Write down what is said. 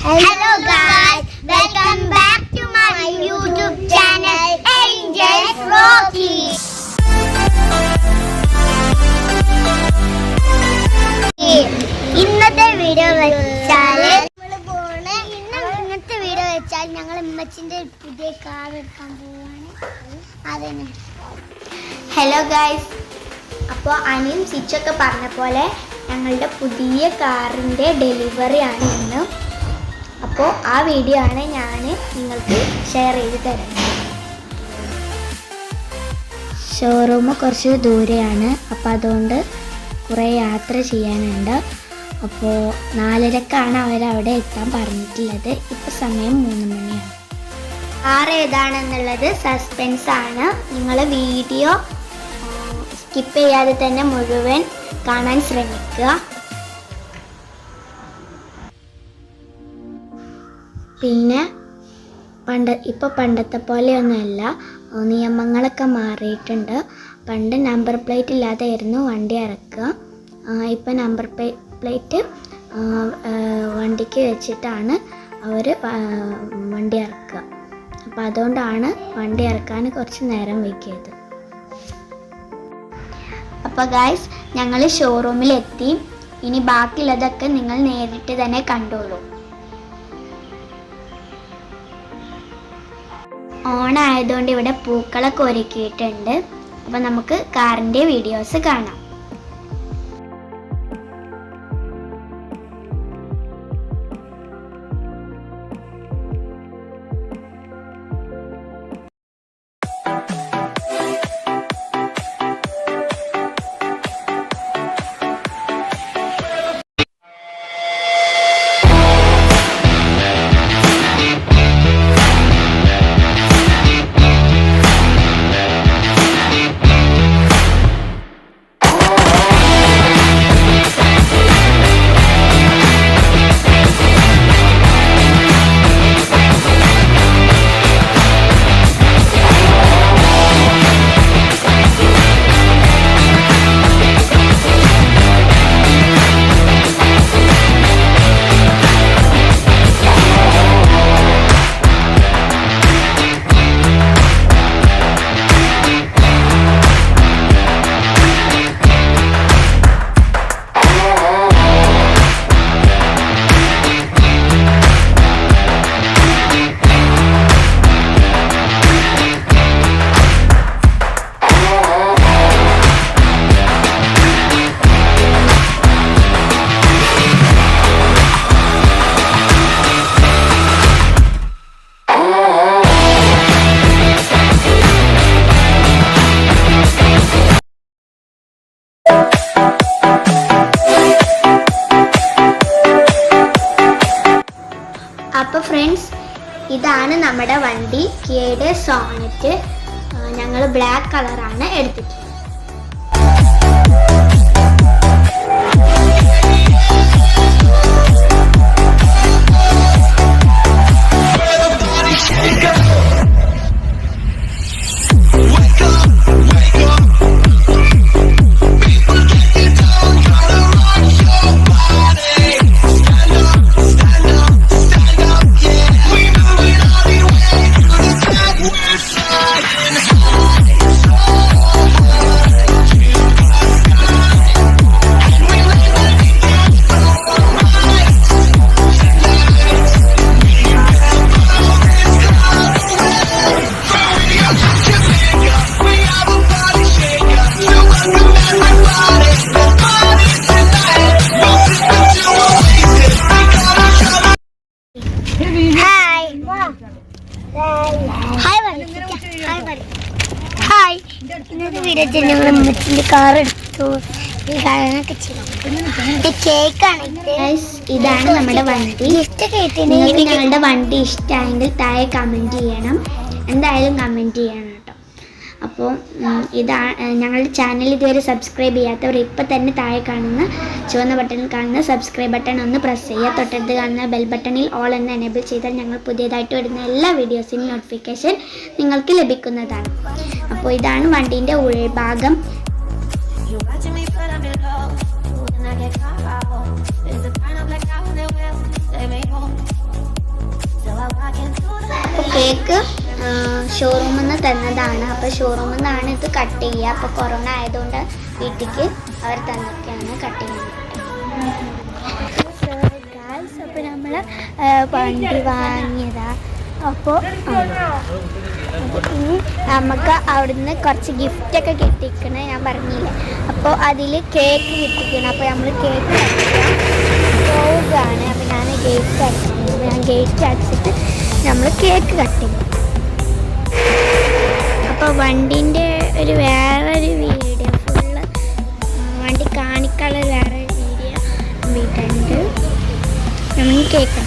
Hello guys, welcome back to my YouTube channel Angels Rocky. ഇന്നത്തെ video വെച്ചാൽ ഞങ്ങൾ ഉമ്മച്ചിന്റെ പുതിയ കാർ എടുക്കാൻ പോവാണ്. അതിന് ഹലോ ഗൈസ്, അപ്പോൾ അനിയും സിച്ചൊക്കെ പറഞ്ഞ പോലെ ഞങ്ങളുടെ പുതിയ കാറിൻ്റെ ഡെലിവറി ആണ് ഇന്ന്. അപ്പോൾ ആ വീഡിയോ ആണ് ഞാൻ നിങ്ങൾക്ക് ഷെയർ ചെയ്ത് തരുന്നത്. ഷോറൂം കുറച്ച് ദൂരെയാണ്, അപ്പോൾ അതുകൊണ്ട് കുറേ യാത്ര ചെയ്യാനുണ്ട്. അപ്പോൾ 4:30ക്കാണ് അവരവിടെ എത്താൻ പറഞ്ഞിട്ടുള്ളത്. ഇപ്പോൾ സമയം 3 മണിയാണ്. കാർ ഏതാണെന്നുള്ളത് സസ്പെൻസ് ആണ്. നിങ്ങൾ വീഡിയോ സ്കിപ്പ് ചെയ്യാതെ തന്നെ മുഴുവൻ കാണാൻ ശ്രമിക്കുക. പിന്നെ ഇപ്പോൾ പണ്ടത്തെ പോലെയൊന്നുമല്ല, നിയമങ്ങളൊക്കെ മാറിയിട്ടുണ്ട്. പണ്ട് നമ്പർ പ്ലേറ്റ് ഇല്ലാതെയായിരുന്നു വണ്ടി ഇറക്കുക. ഇപ്പോൾ നമ്പർ പ്ലേറ്റ് വണ്ടിക്ക് വെച്ചിട്ടാണ് അവർ വണ്ടി ഇറക്കുക. അപ്പോൾ അതുകൊണ്ടാണ് വണ്ടി ഇറക്കാൻ കുറച്ച് നേരം വൈകിയത്. അപ്പോൾ ഗൈസ്, ഞങ്ങൾ ഷോറൂമിലെത്തി. ഇനി ബാക്കിയുള്ളതൊക്കെ നിങ്ങൾ നേരിട്ട് തന്നെ കണ്ടോളൂ. ഓണായതുകൊണ്ട് ഇവിടെ പൂക്കളൊക്കെ ഒരുക്കിയിട്ടുണ്ട്. അപ്പോൾ നമുക്ക് കാറിൻ്റെ വീഡിയോസ് കാണാം. അപ്പോൾ ഫ്രണ്ട്സ്, ഇതാണ് നമ്മുടെ വണ്ടി, കിയയുടെ സോണറ്റ്. ഞങ്ങൾ ബ്ലാക്ക് കളറാണ് എടുത്തിട്ടുള്ളത്. ഹായ്, ഇന്നത്തെ വീഡിയോയിൽ ഞങ്ങൾ ഉമ്മച്ചിൻ്റെ കാർ എടുത്തു. ഇതാണ് നമ്മുടെ വണ്ടി. നിങ്ങൾക്ക് ഞങ്ങളുടെ വണ്ടി ഇഷ്ടമായെങ്കിൽ താഴെ കമൻറ്റ് ചെയ്യണം. എന്തായാലും കമൻറ്റ് ചെയ്യണം കേട്ടോ. അപ്പോൾ ഞങ്ങളുടെ ചാനൽ ഇതുവരെ സബ്സ്ക്രൈബ് ചെയ്യാത്തവർ ഇപ്പം തന്നെ താഴെ കാണുന്ന ചുവന്ന ബട്ടണിൽ കാണുന്ന സബ്സ്ക്രൈബ് ബട്ടൺ ഒന്ന് പ്രസ് ചെയ്യുക. തൊട്ടടുത്ത് കാണുന്ന ബെൽ ബട്ടണിൽ ഓൾ എന്ന് എനേബിൾ ചെയ്താൽ ഞങ്ങൾ പുതിയതായിട്ട് വരുന്ന എല്ലാ വീഡിയോസിനും നോട്ടിഫിക്കേഷൻ നിങ്ങൾക്ക് ലഭിക്കുന്നതാണ്. അപ്പോൾ ഇതാണ് വണ്ടീൻ്റെ ഉൾഭാഗം. കേക്ക് ഷോറൂമിൽ നിന്ന് തന്നതാണ്. അപ്പോൾ ഷോറൂമിൽ നിന്നാണ് ഇത് കട്ട് ചെയ്യുക. അപ്പോൾ കൊറോണ ആയതുകൊണ്ട് വീട്ടിലേക്ക് അവർ തന്നൊക്കെയാണ് കട്ട് ചെയ്യുന്നത്. അപ്പോൾ നമ്മൾ വണ്ടി വാങ്ങിയതാ. അപ്പോൾ ഇനി നമുക്ക് അവിടുന്ന് കുറച്ച് ഗിഫ്റ്റൊക്കെ കിട്ടിക്കണേ, ഞാൻ പറഞ്ഞില്ലേ. അപ്പോൾ അതിൽ കേക്ക് കിട്ടിക്കണം. അപ്പോൾ നമ്മൾ കേക്ക് പോവുകയാണ്. അപ്പോൾ ഞാൻ ഗേറ്റ് അടിച്ചിട്ട് നമ്മൾ കേക്ക് കട്ട് ചെയ്യും. അപ്പോൾ വണ്ടീൻ്റെ വേറൊരു വീഡിയോ ഫുള്ള് വണ്ടി കാണിക്കാനുള്ള വേറൊരു വീഡിയോ വീട്ടുണ്ട്. നമ്മൾ കേക്ക്